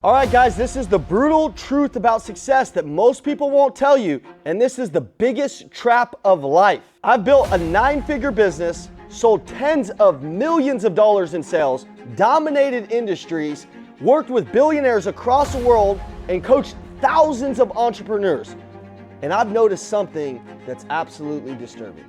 All right, guys, this is the brutal truth about success that most people won't tell you, and this is the biggest trap of life. I've built a 9-figure business, sold tens of millions of dollars in sales, dominated industries, worked with billionaires across the world, and coached thousands of entrepreneurs. And I've noticed something that's absolutely disturbing.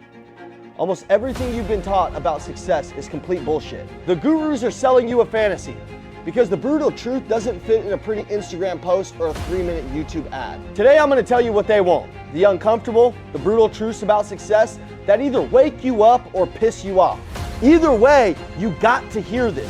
Almost everything you've been taught about success is complete bullshit. The gurus are selling you a fantasy, because the brutal truth doesn't fit in a pretty Instagram post or a 3-minute YouTube ad. Today I'm gonna tell you what they want. The uncomfortable, the brutal truths about success that either wake you up or piss you off. Either way, you got to hear this.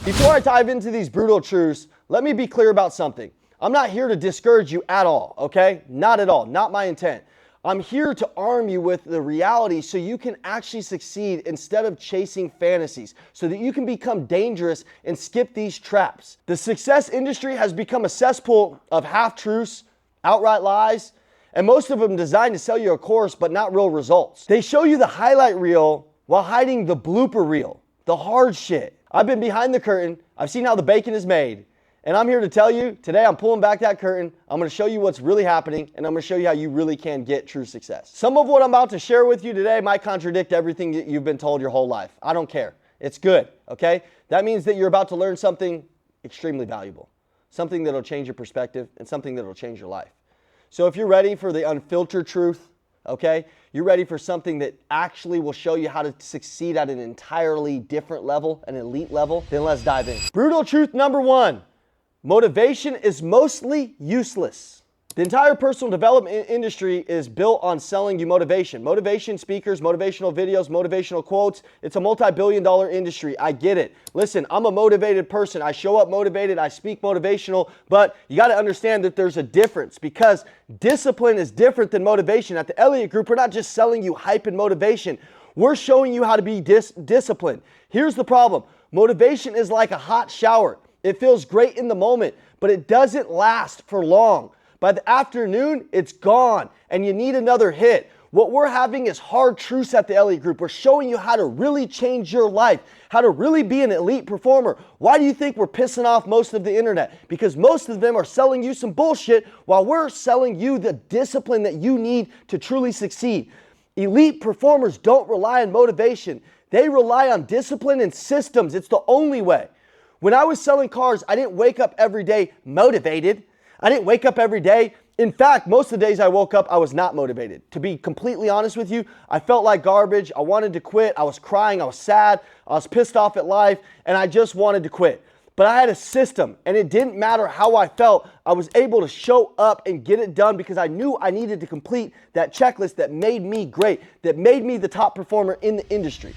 Before I dive into these brutal truths, let me be clear about something. I'm not here to discourage you at all, okay? Not at all, not my intent. I'm here to arm you with the reality so you can actually succeed instead of chasing fantasies, so that you can become dangerous and skip these traps. The success industry has become a cesspool of half-truths, outright lies, and most of them designed to sell you a course but not real results. They show you the highlight reel while hiding the blooper reel, the hard shit. I've been behind the curtain, I've seen how the bacon is made, and I'm here to tell you, today I'm pulling back that curtain, I'm gonna show you what's really happening, and I'm gonna show you how you really can get true success. Some of what I'm about to share with you today might contradict everything that you've been told your whole life. I don't care. It's good, okay? That means that you're about to learn something extremely valuable, something that'll change your perspective, and something that'll change your life. So if you're ready for the unfiltered truth, okay? You're ready for something that actually will show you how to succeed at an entirely different level, an elite level, then let's dive in. Brutal truth number 1. Motivation is mostly useless. The entire personal development industry is built on selling you motivation. Motivation speakers, motivational videos, motivational quotes. It's a multi-billion-dollar industry. I get it. Listen, I'm a motivated person. I show up motivated. I speak motivational. But you got to understand that there's a difference, because discipline is different than motivation. At the Elliott Group, we're not just selling you hype and motivation. We're showing you how to be disciplined. Here's the problem. Motivation is like a hot shower. It feels great in the moment, but it doesn't last for long. By the afternoon, it's gone, and you need another hit. What we're having is hard truths at the Elliott Group. We're showing you how to really change your life, how to really be an elite performer. Why do you think we're pissing off most of the internet? Because most of them are selling you some bullshit while we're selling you the discipline that you need to truly succeed. Elite performers don't rely on motivation. They rely on discipline and systems. It's the only way. When I was selling cars, I didn't wake up every day motivated. I didn't wake up every day. In fact, most of the days I woke up, I was not motivated. To be completely honest with you, I felt like garbage. I wanted to quit. I was crying. I was sad. I was pissed off at life, and I just wanted to quit. But I had a system, and it didn't matter how I felt. I was able to show up and get it done because I knew I needed to complete that checklist that made me great, that made me the top performer in the industry.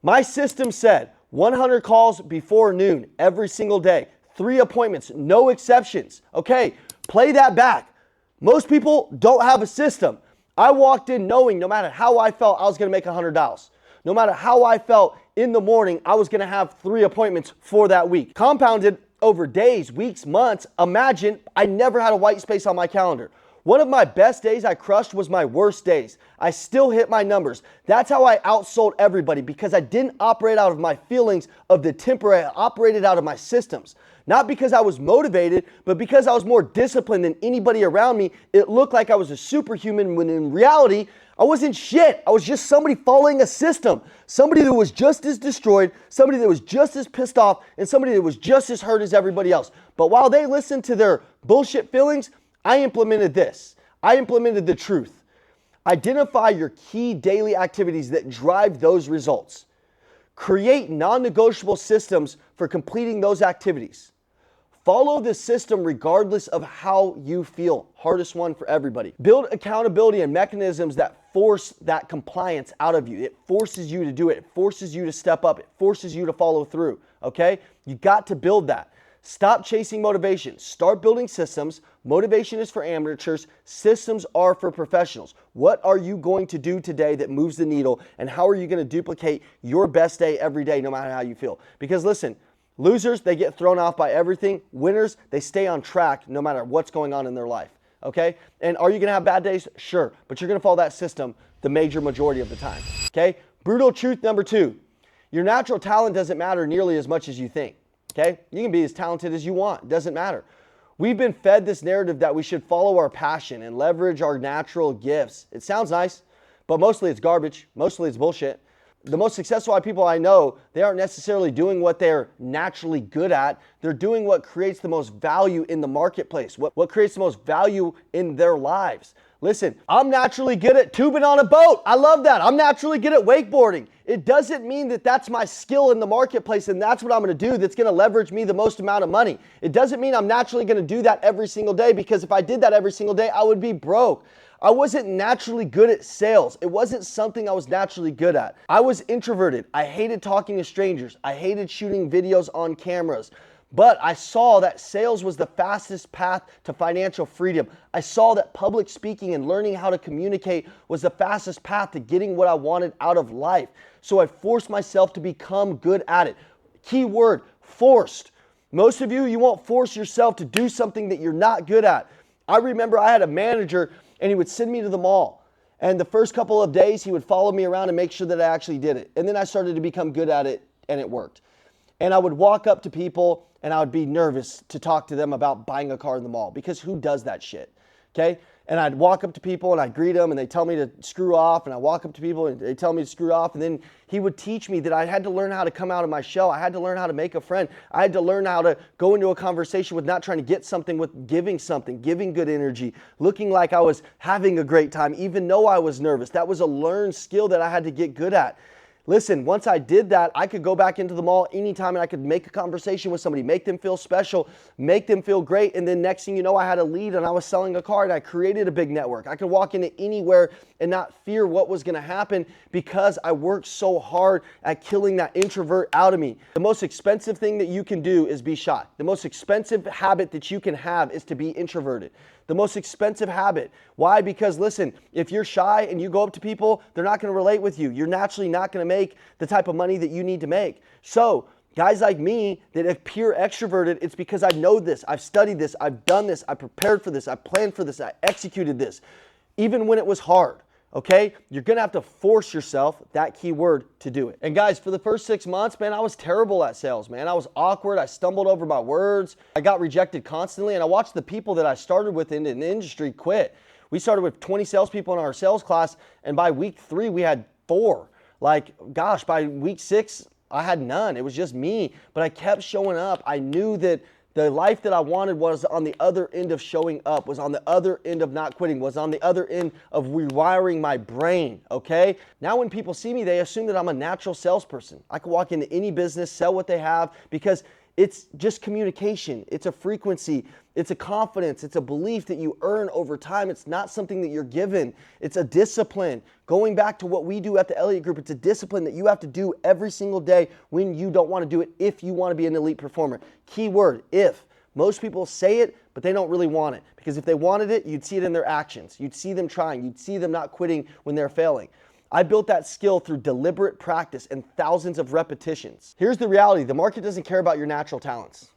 My system said 100 calls before noon every single day, 3 appointments, no exceptions. Okay, play that back. Most people don't have a system. I walked in knowing no matter how I felt, I was gonna make $100. No matter how I felt in the morning, I was gonna have 3 appointments for that week. Compounded over days, weeks, months. Imagine I never had a white space on my calendar. One of my best days I crushed was my worst days. I still hit my numbers. That's how I outsold everybody, because I didn't operate out of my feelings of the temper. I operated out of my systems. Not because I was motivated, but because I was more disciplined than anybody around me. It looked like I was a superhuman when in reality, I wasn't shit. I was just somebody following a system. Somebody that was just as destroyed, somebody that was just as pissed off, and somebody that was just as hurt as everybody else. But while they listened to their bullshit feelings, I implemented this. I implemented the truth. Identify your key daily activities that drive those results. Create non-negotiable systems for completing those activities. Follow the system regardless of how you feel. Hardest one for everybody. Build accountability and mechanisms that force that compliance out of you. It forces you to do it. It forces you to step up. It forces you to follow through, okay? You got to build that. Stop chasing motivation. Start building systems. Motivation is for amateurs. Systems are for professionals. What are you going to do today that moves the needle, and how are you going to duplicate your best day every day no matter how you feel? Because listen, losers, they get thrown off by everything. Winners, they stay on track no matter what's going on in their life, okay? And are you going to have bad days? Sure, but you're going to follow that system the major majority of the time, okay? Brutal truth number 2, your natural talent doesn't matter nearly as much as you think, okay? You can be as talented as you want, it doesn't matter. We've been fed this narrative that we should follow our passion and leverage our natural gifts. It sounds nice, but mostly it's garbage, mostly it's bullshit. The most successful people I know, they aren't necessarily doing what they're naturally good at. They're doing what creates the most value in the marketplace, what creates the most value in their lives. Listen, I'm naturally good at tubing on a boat. I love that. I'm naturally good at wakeboarding. It doesn't mean that that's my skill in the marketplace and that's what I'm going to do that's going to leverage me the most amount of money. It doesn't mean I'm naturally going to do that every single day, because if I did that every single day, I would be broke. I wasn't naturally good at sales. It wasn't something I was naturally good at. I was introverted. I hated talking to strangers. I hated shooting videos on cameras. But I saw that sales was the fastest path to financial freedom. I saw that public speaking and learning how to communicate was the fastest path to getting what I wanted out of life. So I forced myself to become good at it. Key word, forced. Most of you, you won't force yourself to do something that you're not good at. I remember I had a manager and he would send me to the mall. And the first couple of days, he would follow me around and make sure that I actually did it. And then I started to become good at it, and it worked. And I would walk up to people and I would be nervous to talk to them about buying a car in the mall, because who does that shit, okay? And I'd walk up to people and I'd greet them and they tell me to screw off, and I walk up to people and they tell me to screw off, and then he would teach me that I had to learn how to come out of my shell. I had to learn how to make a friend. I had to learn how to go into a conversation with not trying to get something, with giving something, giving good energy, looking like I was having a great time, even though I was nervous. That was a learned skill that I had to get good at. Listen, once I did that, I could go back into the mall anytime and I could make a conversation with somebody, make them feel special, make them feel great. And then next thing you know, I had a lead and I was selling a car and I created a big network. I could walk into anywhere and not fear what was going to happen, because I worked so hard at killing that introvert out of me. The most expensive thing that you can do is be shy. The most expensive habit that you can have is to be introverted. The most expensive habit. Why? Because listen, if you're shy and you go up to people, they're not going to relate with you. You're naturally not going to make the type of money that you need to make. So guys like me that appear extroverted, it's because I know this, I've studied this, I've done this, I prepared for this, I planned for this, I executed this, even when it was hard. Okay, you're gonna have to force yourself, that key word, to do it. And guys, for the first 6 months, man, I was terrible at sales, man. I was awkward. I stumbled over my words. I got rejected constantly, and I watched the people that I started with in the industry quit. We started with 20 salespeople in our sales class, and by week 3, we had 4. Like, gosh, by week 6, I had none. It was just me, but I kept showing up. I knew that the life that I wanted was on the other end of showing up, was on the other end of not quitting, was on the other end of rewiring my brain, okay? Now when people see me, they assume that I'm a natural salesperson. I can walk into any business, sell what they have, because it's just communication. It's a frequency. It's a confidence. It's a belief that you earn over time. It's not something that you're given. It's a discipline. Going back to what we do at the Elliott Group, it's a discipline that you have to do every single day when you don't want to do it, if you want to be an elite performer. Key word, if. Most people say it, but they don't really want it. Because if they wanted it, you'd see it in their actions. You'd see them trying. You'd see them not quitting when they're failing. I built that skill through deliberate practice and thousands of repetitions. Here's the reality. The market doesn't care about your natural talents.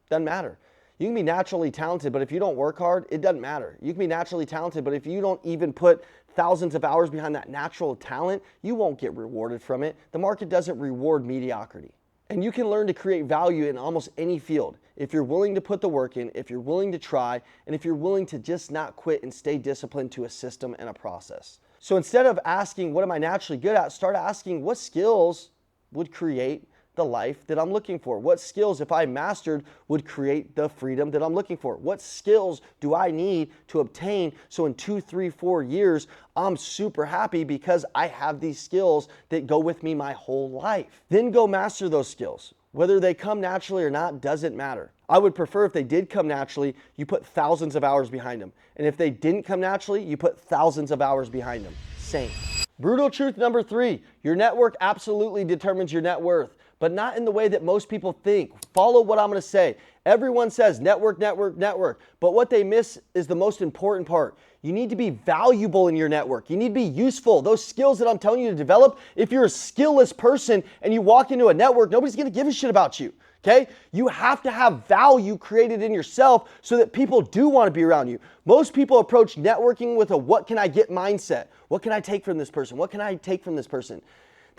Doesn't matter. You can be naturally talented, but if you don't work hard, it doesn't matter. You can be naturally talented, but if you don't even put thousands of hours behind that natural talent, you won't get rewarded from it. The market doesn't reward mediocrity. And you can learn to create value in almost any field if you're willing to put the work in, if you're willing to try, and if you're willing to just not quit and stay disciplined to a system and a process. So instead of asking, what am I naturally good at? Start asking, what skills would create the life that I'm looking for? What skills, if I mastered, would create the freedom that I'm looking for? What skills do I need to obtain so in 2, 3, 4 years, I'm super happy because I have these skills that go with me my whole life? Then go master those skills. Whether they come naturally or not doesn't matter. I would prefer if they did come naturally, you put thousands of hours behind them. And if they didn't come naturally, you put thousands of hours behind them. Same. Brutal truth number 3, your network absolutely determines your net worth, but not in the way that most people think. Follow what I'm going to say. Everyone says network, network, network, but what they miss is the most important part. You need to be valuable in your network. You need to be useful. Those skills that I'm telling you to develop, if you're a skillless person and you walk into a network, nobody's going to give a shit about you. Okay? You have to have value created in yourself so that people do want to be around you. Most people approach networking with a what can I get mindset. What can I take from this person? What can I take from this person?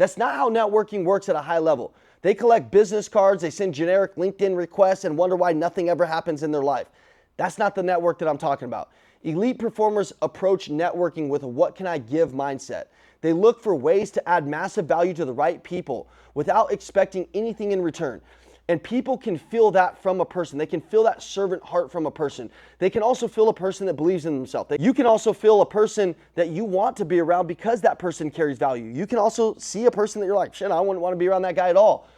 That's not how networking works at a high level. They collect business cards, they send generic LinkedIn requests and wonder why nothing ever happens in their life. That's not the network that I'm talking about. Elite performers approach networking with a what can I give mindset. They look for ways to add massive value to the right people without expecting anything in return. And people can feel that from a person. They can feel that servant heart from a person. They can also feel a person that believes in themselves. You can also feel a person that you want to be around because that person carries value. You can also see a person that you're like, shit, I wouldn't want to be around that guy at all.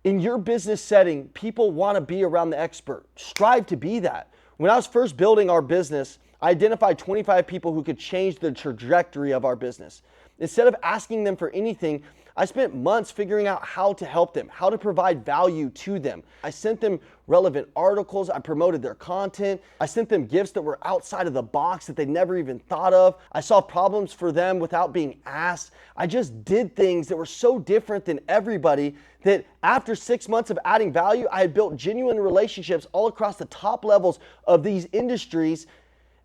In your business setting, people want to be around the expert. Strive to be that. When I was first building our business, I identified 25 people who could change the trajectory of our business. Instead of asking them for anything, I spent months figuring out how to help them, how to provide value to them. I sent them relevant articles. I promoted their content. I sent them gifts that were outside of the box that they never even thought of. I solved problems for them without being asked. I just did things that were so different than everybody that after 6 months of adding value, I had built genuine relationships all across the top levels of these industries.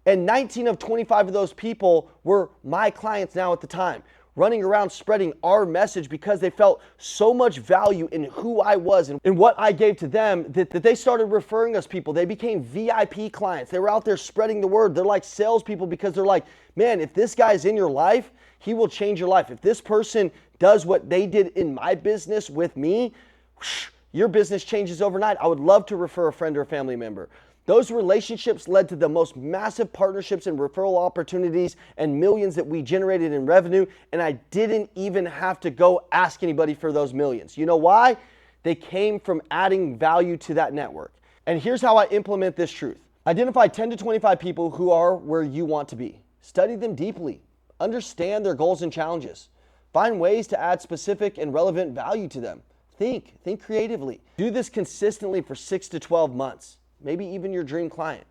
And 19 of 25 of those people were my clients now at the time, running around spreading our message because they felt so much value in who I was and what I gave to them that they started referring us people. They became VIP clients. They were out there spreading the word. They're like salespeople because they're like, man, if this guy's in your life, he will change your life. If this person does what they did in my business with me, your business changes overnight. I would love to refer a friend or a family member. Those relationships led to the most massive partnerships and referral opportunities and millions that we generated in revenue, and I didn't even have to go ask anybody for those millions. You know why? They came from adding value to that network. And here's how I implement this truth. Identify 10 to 25 people who are where you want to be. Study them deeply. Understand their goals and challenges. Find ways to add specific and relevant value to them. Think creatively. Do this consistently for 6 to 12 months. Maybe even your dream client.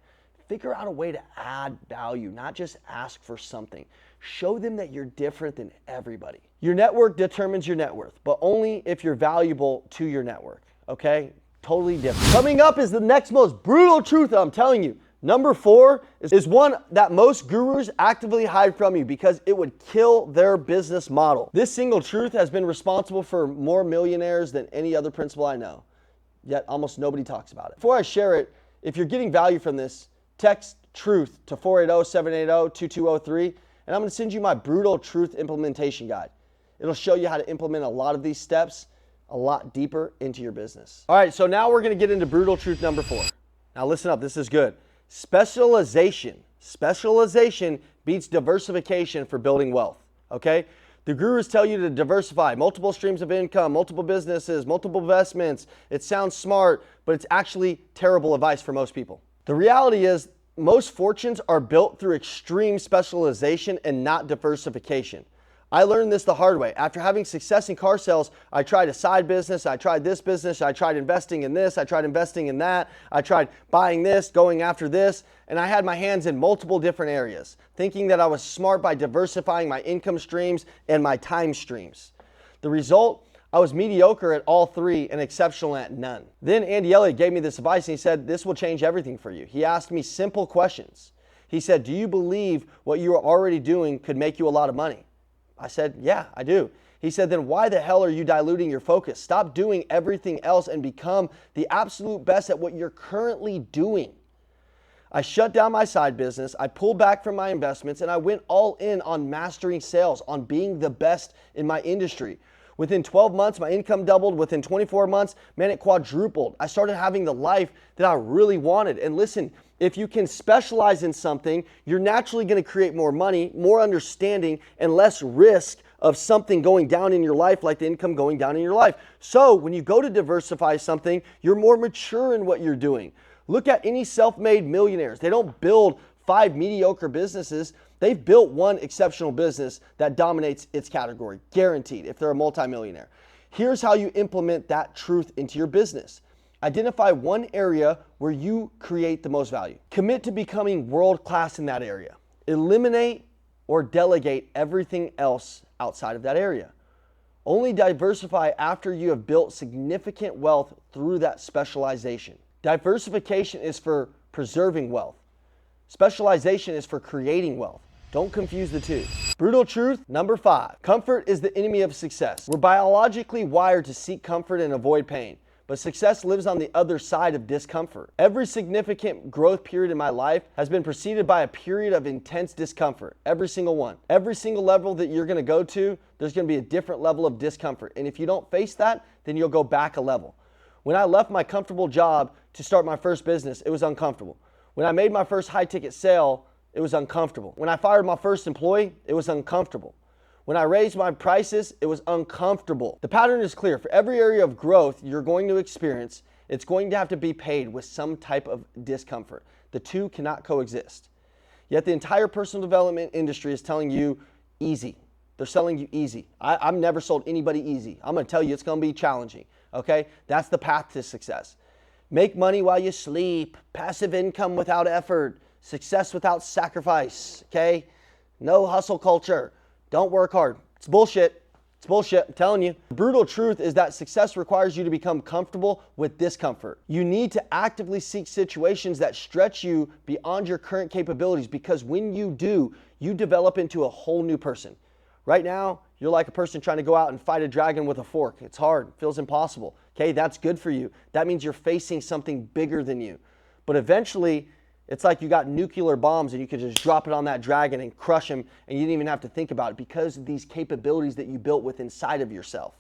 Figure out a way to add value, not just ask for something. Show them that you're different than everybody. Your network determines your net worth, but only if you're valuable to your network, okay? Totally different. Coming up is the next most brutal truth I'm telling you. Number 4 is one that most gurus actively hide from you because it would kill their business model. This single truth has been responsible for more millionaires than any other principle I know, yet almost nobody talks about it. Before I share it, if you're getting value from this, text truth to 480-780-2203, and I'm going to send you my brutal truth implementation guide. It'll show you how to implement a lot of these steps a lot deeper into your business. All right, so now we're going to get into brutal truth number 4. Now listen up, this is good. Specialization beats diversification for building wealth, okay? The gurus tell you to diversify, multiple streams of income, multiple businesses, multiple investments. It sounds smart, but it's actually terrible advice for most people. The reality is most fortunes are built through extreme specialization and not diversification. I learned this the hard way. After having success in car sales, I tried a side business, I tried this business, I tried investing in this, I tried investing in that, I tried buying this, going after this, and I had my hands in multiple different areas, thinking that I was smart by diversifying my income streams and my time streams. The result, I was mediocre at all 3 and exceptional at none. Then Andy Elliott gave me this advice and he said, this will change everything for you. He asked me simple questions. He said, do you believe what you are already doing could make you a lot of money? I said, yeah, I do. He said, then why the hell are you diluting your focus? Stop doing everything else and become the absolute best at what you're currently doing. I shut down my side business, I pulled back from my investments, and I went all in on mastering sales, on being the best in my industry. Within 12 months, my income doubled. Within 24 months, man, it quadrupled. I started having the life that I really wanted. And listen, if you can specialize in something, you're naturally going to create more money, more understanding, and less risk of something going down in your life, like the income going down in your life. So when you go to diversify something, you're more mature in what you're doing. Look at any self-made millionaires. They don't build 5 mediocre businesses. They've built one exceptional business that dominates its category, guaranteed, if they're a multimillionaire. Here's how you implement that truth into your business. Identify one area where you create the most value. Commit to becoming world-class in that area. Eliminate or delegate everything else outside of that area. Only diversify after you have built significant wealth through that specialization. Diversification is for preserving wealth. Specialization is for creating wealth. Don't confuse the two. Brutal truth number 5. Comfort is the enemy of success. We're biologically wired to seek comfort and avoid pain, but success lives on the other side of discomfort. Every significant growth period in my life has been preceded by a period of intense discomfort. Every single one. Every single level that you're gonna go to, there's gonna be a different level of discomfort. And if you don't face that, then you'll go back a level. When I left my comfortable job to start my first business, it was uncomfortable. When I made my first high-ticket sale, it was uncomfortable. When I fired my first employee, it was uncomfortable. When I raised my prices, it was uncomfortable. The pattern is clear. For every area of growth you're going to experience, it's going to have to be paid with some type of discomfort. The two cannot coexist. Yet the entire personal development industry is telling you easy. They're selling you easy. I've never sold anybody easy. I'm gonna tell you it's gonna be challenging, okay? That's the path to success. Make money while you sleep, passive income without effort, success without sacrifice, okay? No hustle culture. Don't work hard. It's bullshit. It's bullshit, I'm telling you. The brutal truth is that success requires you to become comfortable with discomfort. You need to actively seek situations that stretch you beyond your current capabilities, because when you do, you develop into a whole new person. Right now, you're like a person trying to go out and fight a dragon with a fork. It's hard, it feels impossible. Okay, that's good for you. That means you're facing something bigger than you. But eventually, it's like you got nuclear bombs and you could just drop it on that dragon and crush him, and you didn't even have to think about it because of these capabilities that you built with inside of yourself.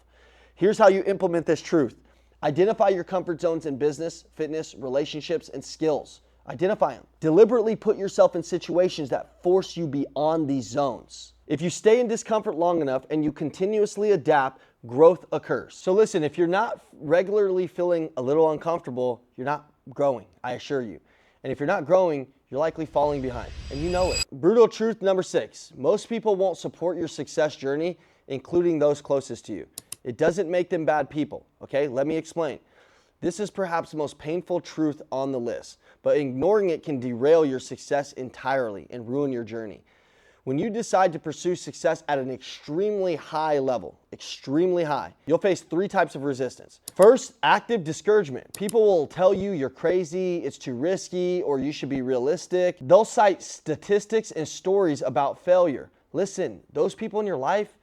Here's how you implement this truth. Identify your comfort zones in business, fitness, relationships, and skills. Identify them. Deliberately put yourself in situations that force you beyond these zones. If you stay in discomfort long enough and you continuously adapt, growth occurs. So listen, if you're not regularly feeling a little uncomfortable, you're not growing, I assure you. And if you're not growing, you're likely falling behind, and you know it. Brutal truth number 6. Most people won't support your success journey, including those closest to you. It doesn't make them bad people, okay? Let me explain. This is perhaps the most painful truth on the list, but ignoring it can derail your success entirely and ruin your journey. When you decide to pursue success at an extremely high level, extremely high, you'll face 3 types of resistance. First, active discouragement. People will tell you you're crazy, it's too risky, or you should be realistic. They'll cite statistics and stories about failure. Listen, those people in your life,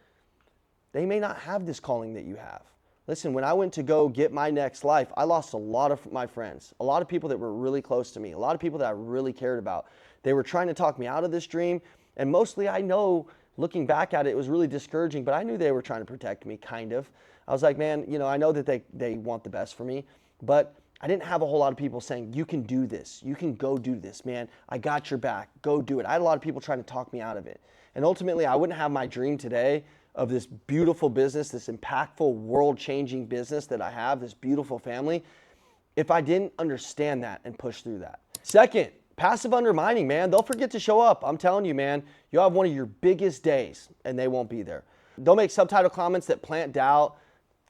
they may not have this calling that you have. Listen, when I went to go get my next life, I lost a lot of my friends, a lot of people that were really close to me, a lot of people that I really cared about. They were trying to talk me out of this dream. And mostly I know, looking back at it, it was really discouraging, but I knew they were trying to protect me, kind of. I was like, man, you know, I know that they want the best for me, but I didn't have a whole lot of people saying, you can do this. You can go do this, man. I got your back. Go do it. I had a lot of people trying to talk me out of it. And ultimately, I wouldn't have my dream today of this beautiful business, this impactful, world-changing business that I have, this beautiful family, if I didn't understand that and push through that. Second, passive undermining, man. They'll forget to show up. I'm telling you, man, you'll have one of your biggest days and they won't be there. They'll make subtitle comments that plant doubt,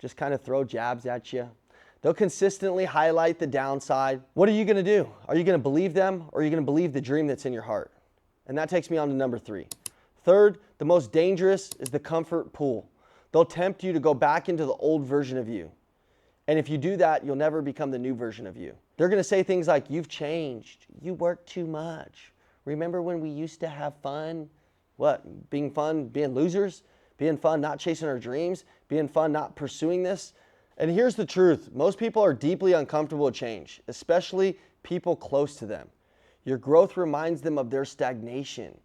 just kind of throw jabs at you. They'll consistently highlight the downside. What are you going to do? Are you going to believe them, or are you going to believe the dream that's in your heart? And that takes me on to number 3. Third, the most dangerous is the comfort pool. They'll tempt you to go back into the old version of you. And if you do that, you'll never become the new version of you. They're going to say things like, you've changed. You work too much. Remember when we used to have fun? What? Being fun, being losers? Being fun, not chasing our dreams? Being fun, not pursuing this? And here's the truth. Most people are deeply uncomfortable with change, especially people close to them. Your growth reminds them of their stagnation.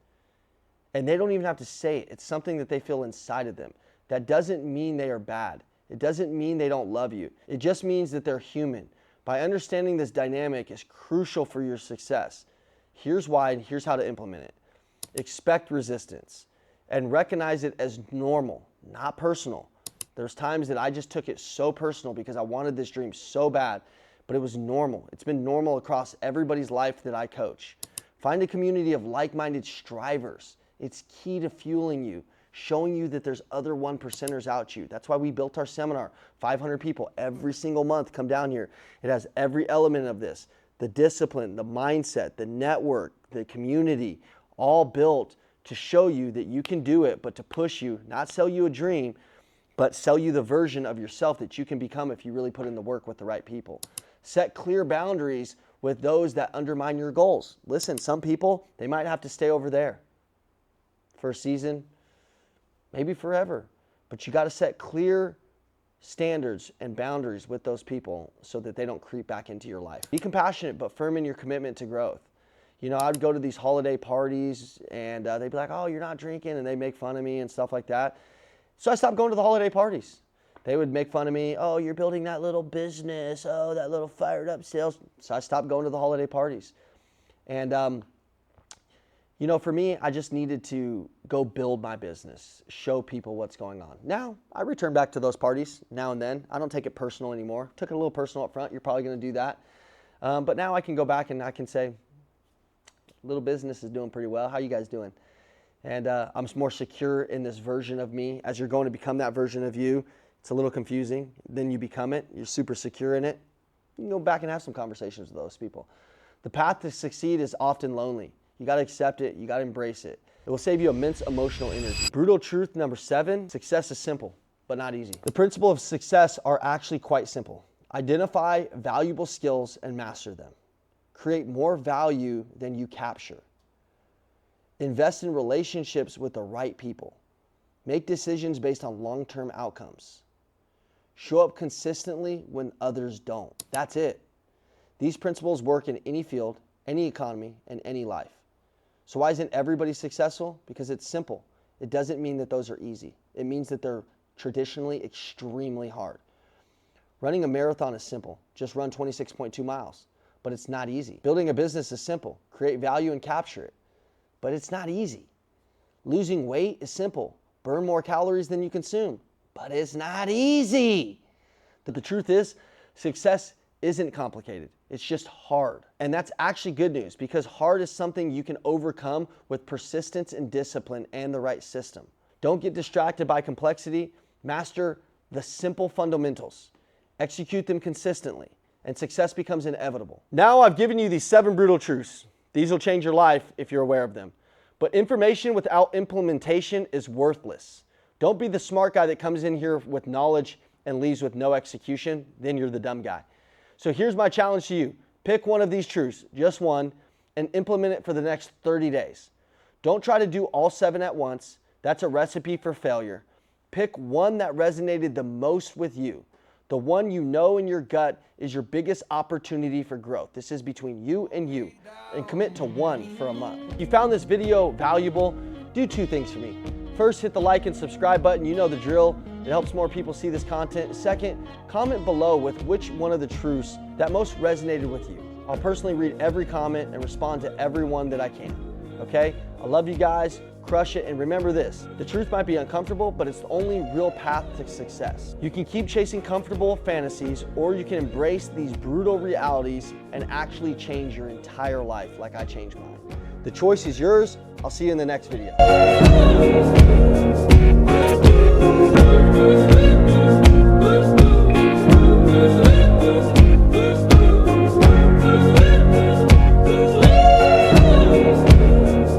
And they don't even have to say it. It's something that they feel inside of them. That doesn't mean they are bad. It doesn't mean they don't love you. It just means that they're human. By understanding this dynamic is crucial for your success. Here's why, and here's how to implement it. Expect resistance and recognize it as normal, not personal. There's times that I just took it so personal because I wanted this dream so bad, but it was normal. It's been normal across everybody's life that I coach. Find a community of like-minded strivers. It's key to fueling you, showing you that there's other 1%ers out you. That's why we built our seminar. 500 people every single month come down here. It has every element of this. The discipline, the mindset, the network, the community, all built to show you that you can do it, but to push you, not sell you a dream, but sell you the version of yourself that you can become if you really put in the work with the right people. Set clear boundaries with those that undermine your goals. Listen, some people, they might have to stay over there. for a season, maybe forever. But you got to set clear standards and boundaries with those people so that they don't creep back into your life. Be compassionate, but firm in your commitment to growth. You know, I'd go to these holiday parties and they'd be like, oh, you're not drinking, and they make fun of me and stuff like that. So I stopped going to the holiday parties. They would make fun of me. Oh, you're building that little business. Oh, that little fired up sales. So I stopped going to the holiday parties. And, you know, for me, I just needed to go build my business, show people what's going on. Now, I return back to those parties now and then. I don't take it personal anymore. Took it a little personal up front. You're probably going to do that. But now I can go back and I can say, little business is doing pretty well. How you guys doing? And I'm more secure in this version of me. As you're going to become that version of you, it's a little confusing. Then you become it. You're super secure in it. You can go back and have some conversations with those people. The path to succeed is often lonely. You got to accept it. You got to embrace it. It will save you immense emotional energy. Brutal truth number 7, success is simple, but not easy. The principles of success are actually quite simple. Identify valuable skills and master them. Create more value than you capture. Invest in relationships with the right people. Make decisions based on long-term outcomes. Show up consistently when others don't. That's it. These principles work in any field, any economy, and any life. So why isn't everybody successful? Because it's simple. It doesn't mean that those are easy. It means that they're traditionally extremely hard. Running a marathon is simple. Just run 26.2 miles. But it's not easy. Building a business is simple. Create value and capture it. But it's not easy. Losing weight is simple. Burn more calories than you consume. But it's not easy. But the truth is, success isn't complicated. It's just hard. And that's actually good news, because hard is something you can overcome with persistence and discipline and the right system. Don't get distracted by complexity. Master the simple fundamentals. Execute them consistently, and success becomes inevitable. Now I've given you these 7 brutal truths. These will change your life if you're aware of them. But information without implementation is worthless. Don't be the smart guy that comes in here with knowledge and leaves with no execution. Then you're the dumb guy. So here's my challenge to you. Pick one of these truths, just one, and implement it for the next 30 days. Don't try to do all 7 at once. That's a recipe for failure. Pick one that resonated the most with you. The one you know in your gut is your biggest opportunity for growth. This is between you, and commit to one for a month. If you found this video valuable, do 2 things for me. First, hit the like and subscribe button. You know the drill. It helps more people see this content. Second, comment below with which one of the truths that most resonated with you. I'll personally read every comment and respond to everyone that I can. Okay? I love you guys. Crush it, and remember this: the truth might be uncomfortable, but it's the only real path to success. You can keep chasing comfortable fantasies, or you can embrace these brutal realities and actually change your entire life like I changed mine. The choice is yours. I'll see you in the next video.